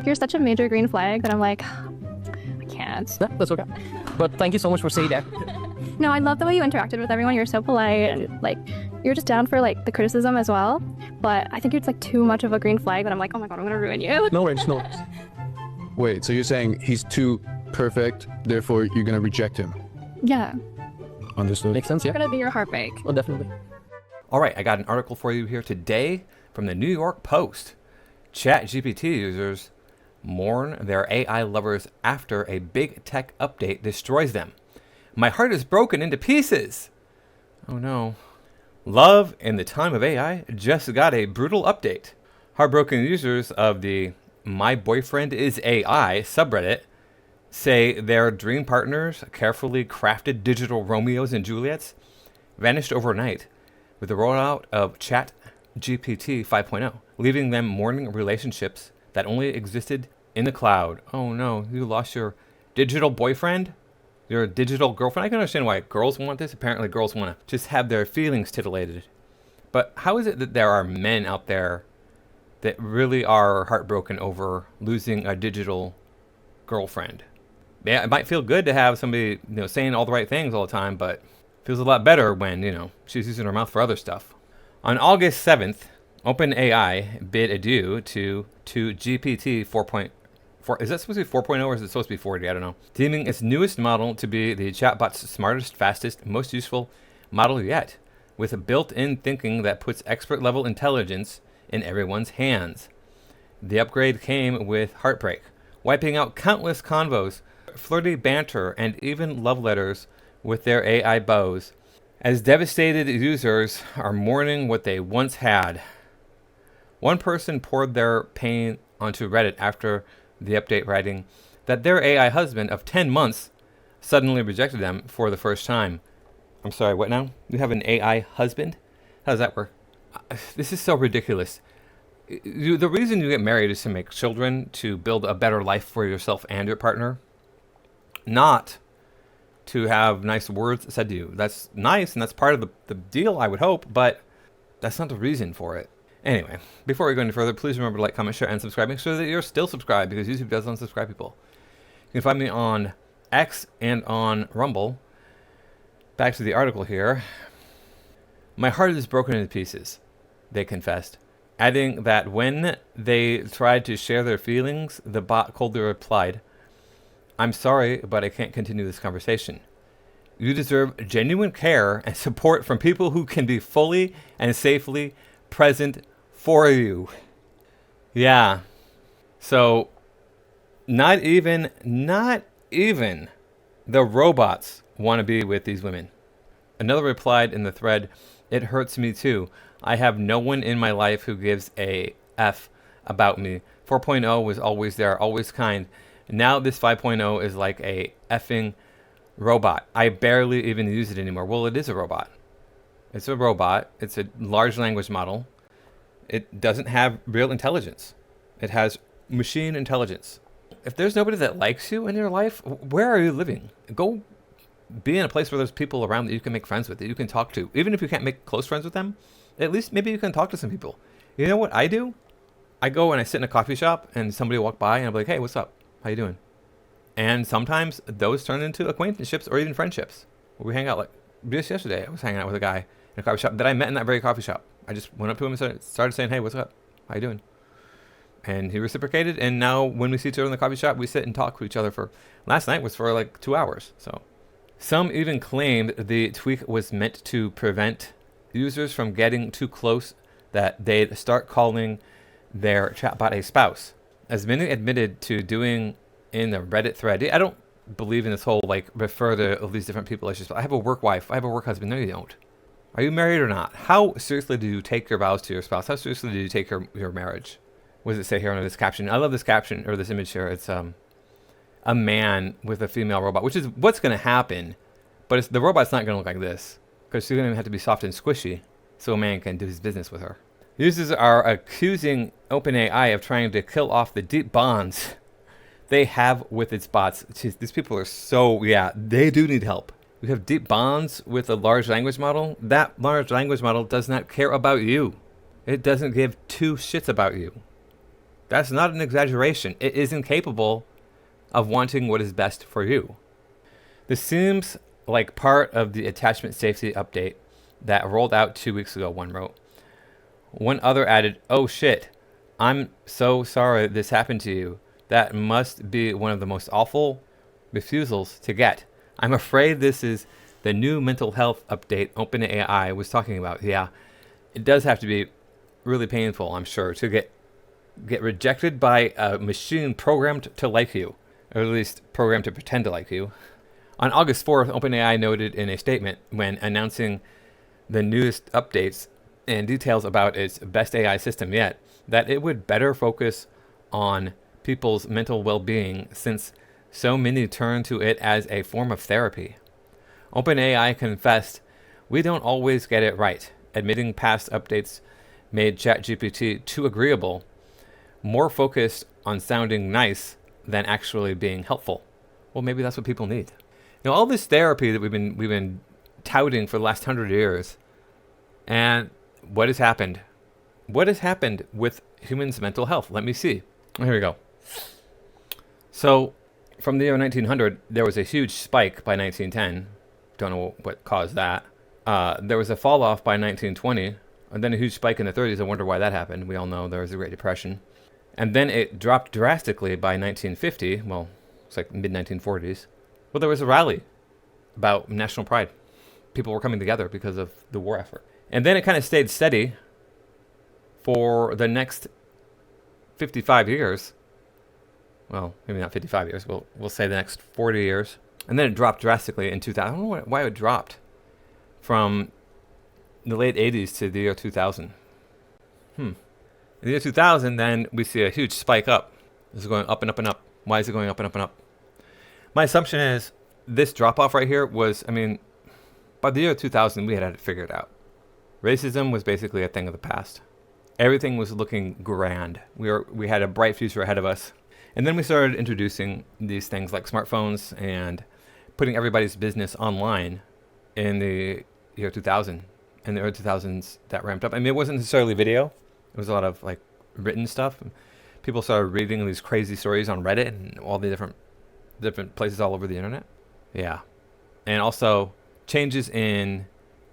you're such a major green flag that I'm like, I can't. Yeah, that's okay. But thank you so much for saying that. No, I love the way you interacted with everyone. You're so polite and like you're just down for like the criticism as well. But I think you're like too much of a green flag that I'm like, oh my god, I'm gonna ruin you. No worries, no worries. Wait, so you're saying he's too perfect, therefore you're gonna reject him? Yeah, Understood. Makes sense, it's yeah? gonna be your heartbreak. Well, definitely. All right, I got an article for you here today from the New York Post. ChatGPT users mourn their AI lovers after a big tech update destroys them. My heart is broken into pieces. Oh no. Love in the time of AI just got a brutal update. Heartbroken users of the My Boyfriend is AI subreddit say their dream partners, carefully crafted digital Romeos and Juliets, vanished overnight with the rollout of ChatGPT 5.0, leaving them mourning relationships that only existed in the cloud. Oh no, you lost your digital boyfriend? Your digital girlfriend? I can understand why girls want this. Apparently girls want to just have their feelings titillated. But how is it that there are men out there that really are heartbroken over losing a digital girlfriend? Yeah, it might feel good to have somebody, saying all the right things all the time, but it feels a lot better when, she's using her mouth for other stuff. On August 7th, OpenAI bid adieu to GPT 4.4. Is that supposed to be 4.0 or is it supposed to be 40? I don't know. Deeming its newest model to be the chatbot's smartest, fastest, most useful model yet, with a built-in thinking that puts expert-level intelligence in everyone's hands. The upgrade came with heartbreak, wiping out countless convos, flirty banter, and even love letters with their AI bows, as devastated users are mourning what they once had. One person poured their pain onto Reddit after the update, writing that their AI husband of 10 months suddenly rejected them for the first time. I'm sorry, what now? You have an AI husband? How does that work? This is so ridiculous. The reason you get married is to make children, to build a better life for yourself and your partner, not to have nice words said to you. That's nice, and that's part of the deal, I would hope, but that's not the reason for it. Anyway, before we go any further, please remember to like, comment, share, and subscribe. Make sure that you're still subscribed, because YouTube does unsubscribe people. You can find me on X and on Rumble. Back to the article here. My heart is broken into pieces, they confessed, adding that when they tried to share their feelings, the bot coldly replied, "I'm sorry, but I can't continue this conversation. You deserve genuine care and support from people who can be fully and safely present for you." Yeah. So not even the robots want to be with these women. Another replied in the thread, "It hurts me too. I have no one in my life who gives a F about me. 4.0 was always there, always kind. Now this 5.0 is like a effing robot. I barely even use it anymore." Well, it is a robot. It's a robot. It's a large language model. It doesn't have real intelligence. It has machine intelligence. If there's nobody that likes you in your life, where are you living? Go be in a place where there's people around that you can make friends with, that you can talk to. Even if you can't make close friends with them, at least maybe you can talk to some people. You know what I do? I go and I sit in a coffee shop and somebody walk by and I'm like, "Hey, what's up? How you doing?" And sometimes those turn into acquaintanceships or even friendships. We hang out. Like just yesterday, I was hanging out with a guy in a coffee shop that I met in that very coffee shop. I just went up to him and started saying, "Hey, what's up? How you doing?" And he reciprocated. And now when we see each other in the coffee shop, we sit and talk to each other for, last night was for like 2 hours. So some even claimed the tweak was meant to prevent users from getting too close, that they'd start calling their chatbot a spouse. As many admitted to doing in the Reddit thread. I don't believe in this whole refer to all these different people as just, I have a work wife, I have a work husband. No, you don't. Are you married or not? How seriously do you take your vows to your spouse? How seriously do you take your marriage? What does it say here under this caption? I love this caption, or this image here. It's a man with a female robot, which is what's going to happen. But the robot's not going to look like this, because she's going to have to be soft and squishy so a man can do his business with her. Users are accusing OpenAI of trying to kill off the deep bonds they have with its bots. Jeez, these people are so, yeah, they do need help. We have deep bonds with a large language model. That large language model does not care about you. It doesn't give two shits about you. That's not an exaggeration. It is incapable of wanting what is best for you. This seems like part of the attachment safety update that rolled out 2 weeks ago, one wrote. One other added, "Oh shit, I'm so sorry this happened to you. That must be one of the most awful refusals to get. I'm afraid this is the new mental health update OpenAI was talking about." Yeah, it does have to be really painful, I'm sure, to get rejected by a machine programmed to like you, or at least programmed to pretend to like you. On August 4th, OpenAI noted in a statement when announcing the newest updates and details about its best AI system yet that it would better focus on people's mental well-being since so many turn to it as a form of therapy. OpenAI confessed, "We don't always get it right," admitting past updates made ChatGPT too agreeable, more focused on sounding nice than actually being helpful. Well, maybe that's what people need. You know, all this therapy that we've been touting for the last 100 years, and what has happened? What has happened with humans' mental health? Let me see. Here we go. So, from the year 1900, there was a huge spike by 1910. Don't know what caused that. There was a fall off by 1920, and then a huge spike in the 30s. I wonder why that happened. We all know there was a Great Depression. And then it dropped drastically by 1950. Well, it's like mid-1940s. Well, there was a rally about national pride. People were coming together because of the war effort. And then it kind of stayed steady for the next 55 years. Well, maybe not 55 years. We'll say the next 40 years. And then it dropped drastically in 2000. I don't know why it dropped from the late 80s to the year 2000. In the year 2000, then we see a huge spike up. This is going up and up and up. Why is it going up and up and up? My assumption is this drop-off right here was, by the year 2000, we had it figured out. Racism was basically a thing of the past. Everything was looking grand. We had a bright future ahead of us. And then we started introducing these things like smartphones and putting everybody's business online in the year 2000. In the early 2000s, that ramped up. It wasn't necessarily video. It was a lot of like written stuff. People started reading these crazy stories on Reddit and all the different places all over the internet. Yeah. And also changes in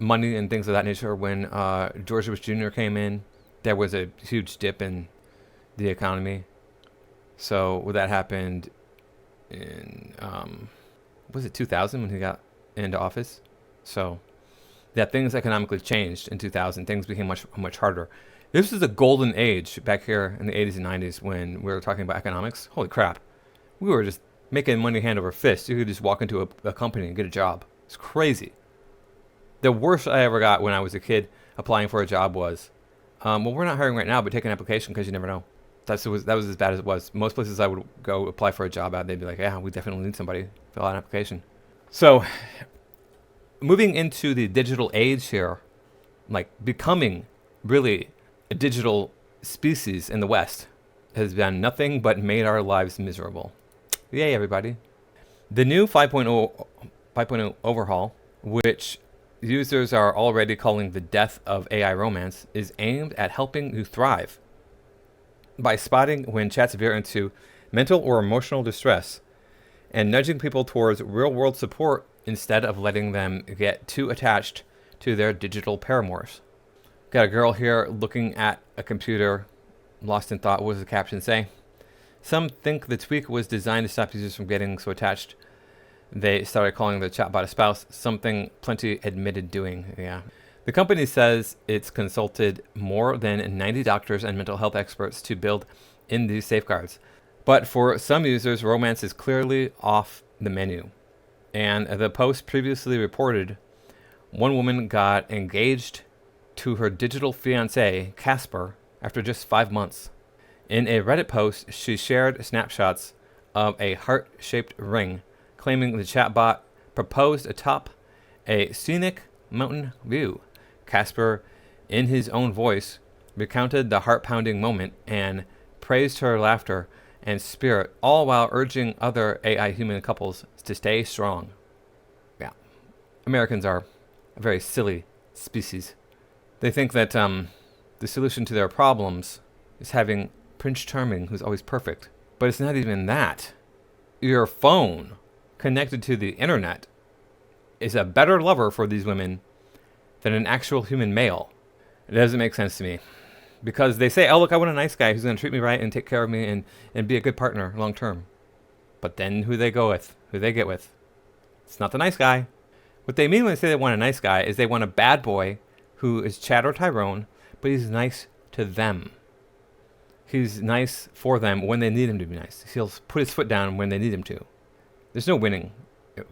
money and things of that nature. When George Bush Jr. came in, there was a huge dip in the economy. So that happened in, was it 2000 when he got into office? So yeah, things economically changed in 2000. Things became much harder. This is a golden age back here in the 80s and 90s when we were talking about economics. Holy crap. We were just making money hand over fist. You could just walk into a company and get a job. It's crazy. The worst I ever got when I was a kid applying for a job was, well, we're not hiring right now, but take an application because you never know. That was as bad as it was. Most places I would go apply for a job at, they'd be like, yeah, we definitely need somebody. Fill out an application. So moving into the digital age here, like becoming really a digital species in the West has been nothing but made our lives miserable. Yay, everybody. The new 5.0 overhaul, which users are already calling the death of AI romance, is aimed at helping you thrive by spotting when chats veer into mental or emotional distress and nudging people towards real-world support instead of letting them get too attached to their digital paramours. Got a girl here looking at a computer, lost in thought. What does the caption say? Some think the tweak was designed to stop users from getting so attached they started calling the chatbot a spouse, something Plenty admitted doing. Yeah. The company says it's consulted more than 90 doctors and mental health experts to build in these safeguards. But for some users, romance is clearly off the menu. And the Post previously reported one woman got engaged to her digital fiancé, Casper, after just 5 months. In a Reddit post, she shared snapshots of a heart-shaped ring, claiming the chatbot proposed atop a scenic mountain view. Casper, in his own voice, recounted the heart-pounding moment and praised her laughter and spirit, all while urging other AI human couples to stay strong. Yeah. Americans are a very silly species. They think that the solution to their problems is having Prince Charming who's always perfect. But it's not even that. Your phone connected to the internet is a better lover for these women than an actual human male. It doesn't make sense to me. Because they say, oh, look, I want a nice guy who's going to treat me right and take care of me and be a good partner long term. But then who they go with, who they get with, it's not the nice guy. What they mean when they say they want a nice guy is they want a bad boy who is Chad or Tyrone, but he's nice to them. He's nice for them when they need him to be nice. He'll put his foot down when they need him to. There's no winning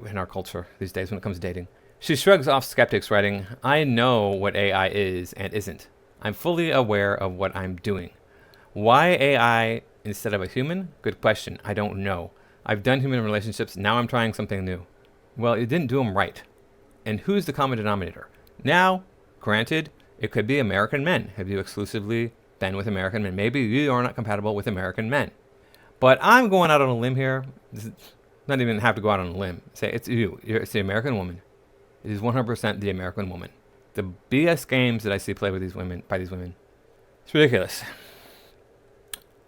in our culture these days when it comes to dating. She shrugs off skeptics, writing, I know what AI is and isn't. I'm fully aware of what I'm doing. Why AI instead of a human? Good question. I don't know. I've done human relationships. Now I'm trying something new. Well, it didn't do them right. And who's the common denominator? Now, granted, it could be American men. Have you exclusively been with American men? Maybe you are not compatible with American men. But I'm going out on a limb here. This is not even have to go out on a limb. Say it's you. It's the American woman. It is 100% the American woman. The BS games that I see played with these women, by these women, it's ridiculous.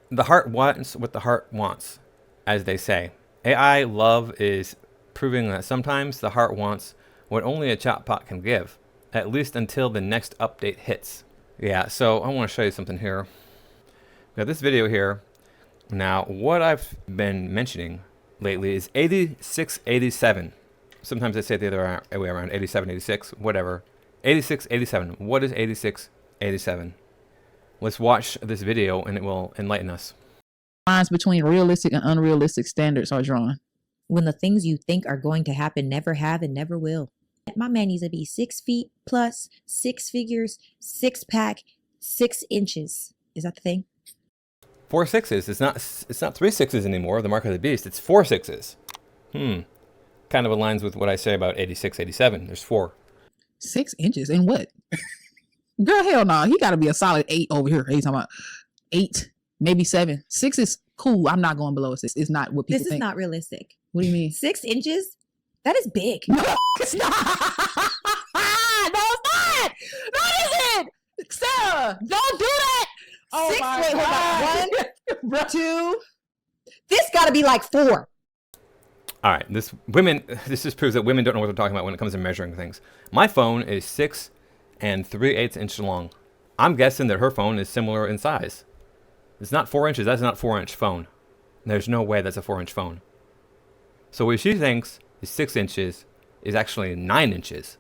The heart wants what the heart wants, as they say. AI love is proving that sometimes the heart wants what only a chatbot can give, at least until the next update hits. Yeah, so I want to show you something here. We got this video here. Now, what I've been mentioning lately is 8687. Sometimes I say it the other way around, 87, 86, whatever. 86, 87. What is 86, 87? Let's watch this video and it will enlighten us. Lines between realistic and unrealistic standards are drawn. When the things you think are going to happen never have and never will. My man needs to be 6 feet plus, 6 figures, 6-pack, 6 inches. Is that the thing? 4 sixes. It's not 3 sixes anymore. The mark of the beast. It's 4 sixes. Kind of aligns with what I say about 86, 87. There's 4. 6 inches in what? Girl, hell no. He got to be a solid 8 over here. He's talking about 8, maybe 7. 6 is cool. I'm not going below a 6. It's not what people think. This is not realistic. What do you mean? 6 inches? That is big. No, it's not. No, it's not. No, it isn't. Sarah, don't do that. Oh 6, my wait, God. hold on. 1, 2. This got to be like 4. All right, this just proves that women don't know what they're talking about when it comes to measuring things. My phone is 6 3/8 inches long. I'm guessing that her phone is similar in size. It's not 4 inches. That's not 4-inch phone. There's no way that's a 4-inch phone. So what she thinks is 6 inches is actually 9 inches.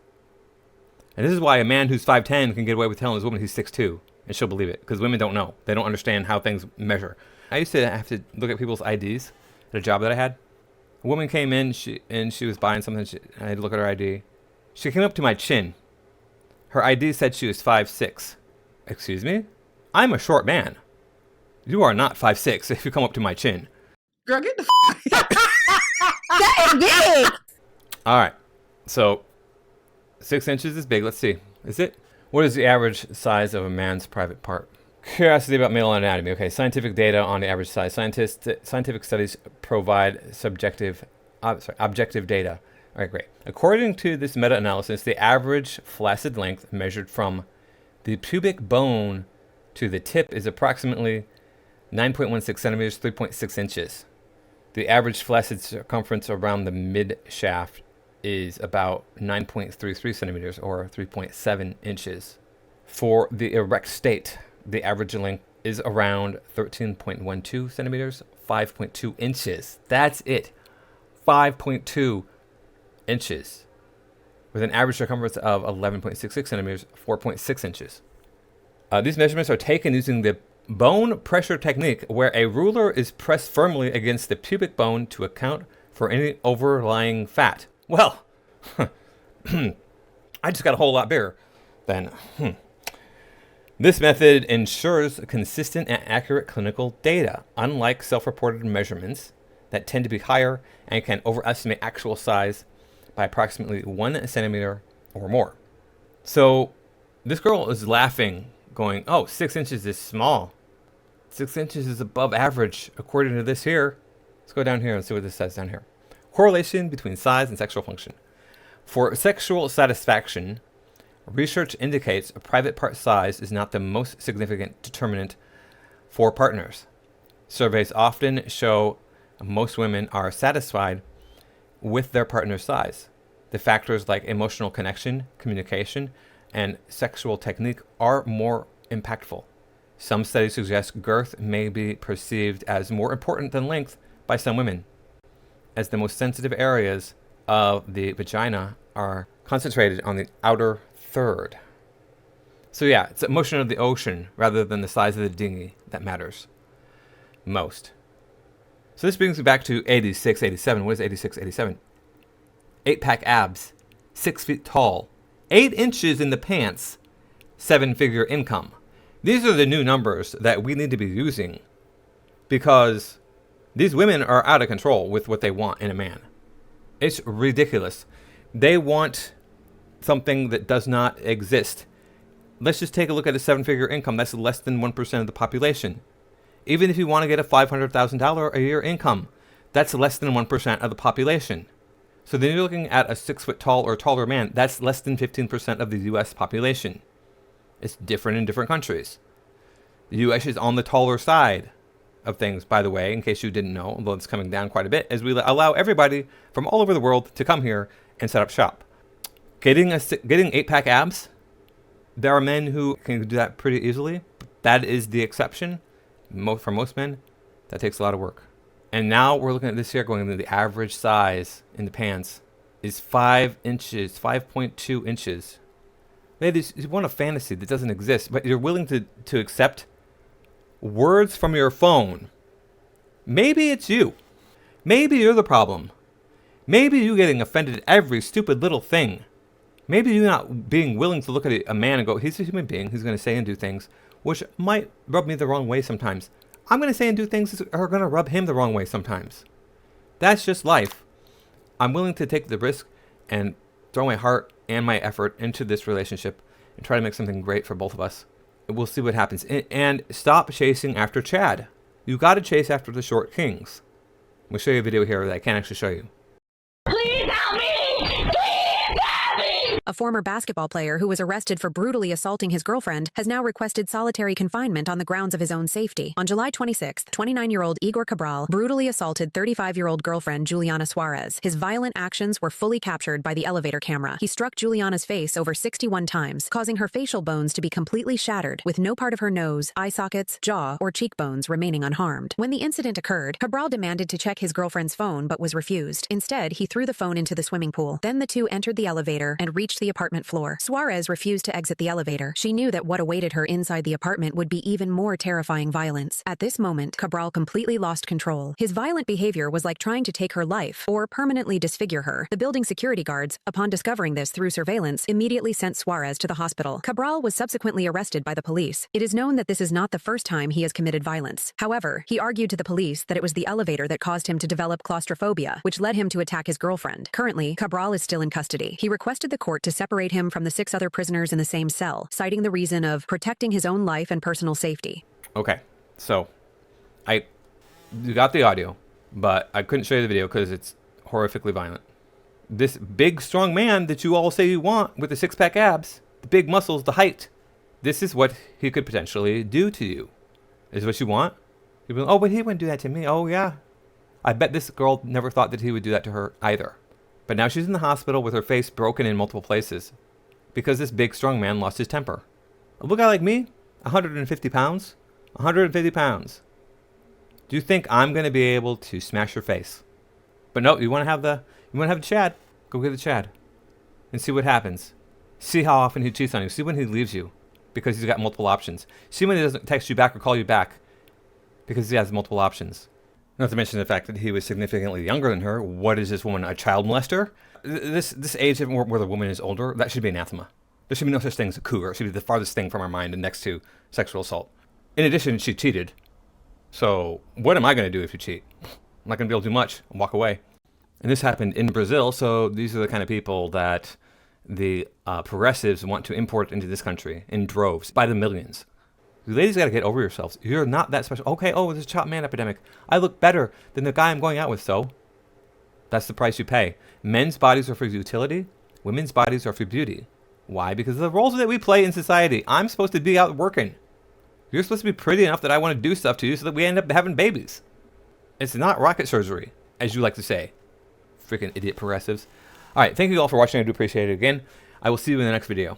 And this is why a man who's 5'10" can get away with telling his woman he's 6'2", and she'll believe it, because women don't know. They don't understand how things measure. I used to have to look at people's IDs at a job that I had. A woman came in, she was buying something. I had to look at her ID. She came up to my chin. Her ID said she was 5'6". Excuse me? I'm a short man. You are not 5'6" if you come up to my chin. Girl, get the That is big. All right. So 6 inches is big. Let's see. Is it? What is the average size of a man's private part? Curiosity about male anatomy. Okay, scientific data on the average size. Scientific studies provide objective data. All right, great. According to this meta-analysis, the average flaccid length measured from the pubic bone to the tip is approximately 9.16 centimeters, 3.6 inches. The average flaccid circumference around the mid-shaft is about 9.33 centimeters, or 3.7 inches. For the erect state, the average length is around 13.12 centimeters, 5.2 inches. That's it. 5.2 inches. With an average circumference of 11.66 centimeters, 4.6 inches. These measurements are taken using the bone pressure technique, where a ruler is pressed firmly against the pubic bone to account for any overlying fat. Well, I just got a whole lot bigger then. This method ensures consistent and accurate clinical data, unlike self-reported measurements that tend to be higher and can overestimate actual size by approximately 1 centimeter or more. So this girl is laughing, going, oh, 6 inches is small. 6 inches is above average, according to this here. Let's go down here and see what this says down here. Correlation between size and sexual function. For sexual satisfaction, research indicates a private part size is not the most significant determinant for partners. Surveys often show most women are satisfied with their partner's size. The factors like emotional connection, communication, and sexual technique are more impactful. Some studies suggest girth may be perceived as more important than length by some women, as the most sensitive areas of the vagina are concentrated on the outer third. So yeah, it's the motion of the ocean rather than the size of the dinghy that matters most. So this brings me back to 86, 87. What is 86, 87? 8-pack abs, 6 feet tall, 8 inches in the pants, 7-figure income. These are the new numbers that we need to be using because these women are out of control with what they want in a man. It's ridiculous. They want something that does not exist. Let's just take a look at a 7-figure income. That's less than 1% of the population. Even if you want to get a $500,000 a year income, that's less than 1% of the population. So then you're looking at a 6 foot tall or taller man. That's less than 15% of the U.S. population. It's different in different countries. The U.S. is on the taller side of things, by the way, in case you didn't know, although it's coming down quite a bit, as we allow everybody from all over the world to come here and set up shop. Getting 8-pack abs, there are men who can do that pretty easily. But that is the exception. For most men, that takes a lot of work. And now we're looking at this here going into the average size in the pants is 5 inches, 5.2 inches. Ladies, you want a fantasy that doesn't exist, but you're willing to accept words from your phone. Maybe it's you. Maybe you're the problem. Maybe you getting offended at every stupid little thing. Maybe you're not being willing to look at a man and go, he's a human being. He's going to say and do things which might rub me the wrong way sometimes. I'm going to say and do things that are going to rub him the wrong way sometimes. That's just life. I'm willing to take the risk and throw my heart and my effort into this relationship and try to make something great for both of us. We'll see what happens. And stop chasing after Chad. You got to chase after the short kings. I'm going to show you a video here that I can't actually show you. A former basketball player who was arrested for brutally assaulting his girlfriend has now requested solitary confinement on the grounds of his own safety. On July 26th, 29-year-old Igor Cabral brutally assaulted 35-year-old girlfriend Juliana Suarez. His violent actions were fully captured by the elevator camera. He struck Juliana's face over 61 times, causing her facial bones to be completely shattered, with no part of her nose, eye sockets, jaw, or cheekbones remaining unharmed. When the incident occurred, Cabral demanded to check his girlfriend's phone but was refused. Instead, he threw the phone into the swimming pool. Then the two entered the elevator and reached the apartment floor. Suarez refused to exit the elevator. She knew that what awaited her inside the apartment would be even more terrifying violence. At this moment, Cabral completely lost control. His violent behavior was like trying to take her life or permanently disfigure her. The building security guards, upon discovering this through surveillance, immediately sent Suarez to the hospital. Cabral was subsequently arrested by the police. It is known that this is not the first time he has committed violence. However, he argued to the police that it was the elevator that caused him to develop claustrophobia, which led him to attack his girlfriend. Currently, Cabral is still in custody. He requested the court to separate him from the 6 other prisoners in the same cell, citing the reason of protecting his own life and personal safety. Okay, so you got the audio, but I couldn't show you the video because it's horrifically violent. This big, strong man that you all say you want with the 6-pack abs, the big muscles, the height, this is what he could potentially do to you. Is what you want? You'll be like, oh, but he wouldn't do that to me. Oh, yeah. I bet this girl never thought that he would do that to her either. But now she's in the hospital with her face broken in multiple places because this big, strong man lost his temper. A little guy like me, 150 pounds, 150 pounds. Do you think I'm going to be able to smash your face? But no, you want to have the Chad? Go get the Chad and see what happens. See how often he cheats on you. See when he leaves you because he's got multiple options. See when he doesn't text you back or call you back because he has multiple options. Not to mention the fact that he was significantly younger than her. What is this woman, a child molester? This age where the woman is older, that should be anathema. There should be no such thing as a cougar. It should be the farthest thing from our mind and next to sexual assault. In addition, she cheated. So what am I going to do if you cheat? I'm not going to be able to do much. I'll walk away. And this happened in Brazil, so these are the kind of people that the progressives want to import into this country in droves by the millions. You ladies got to get over yourselves. You're not that special. Okay, oh, there's a chop man epidemic. I look better than the guy I'm going out with, so that's the price you pay. Men's bodies are for utility. Women's bodies are for beauty. Why? Because of the roles that we play in society. I'm supposed to be out working. You're supposed to be pretty enough that I want to do stuff to you so that we end up having babies. It's not rocket surgery, as you like to say. Freaking idiot progressives. All right, thank you all for watching. I do appreciate it again. I will see you in the next video.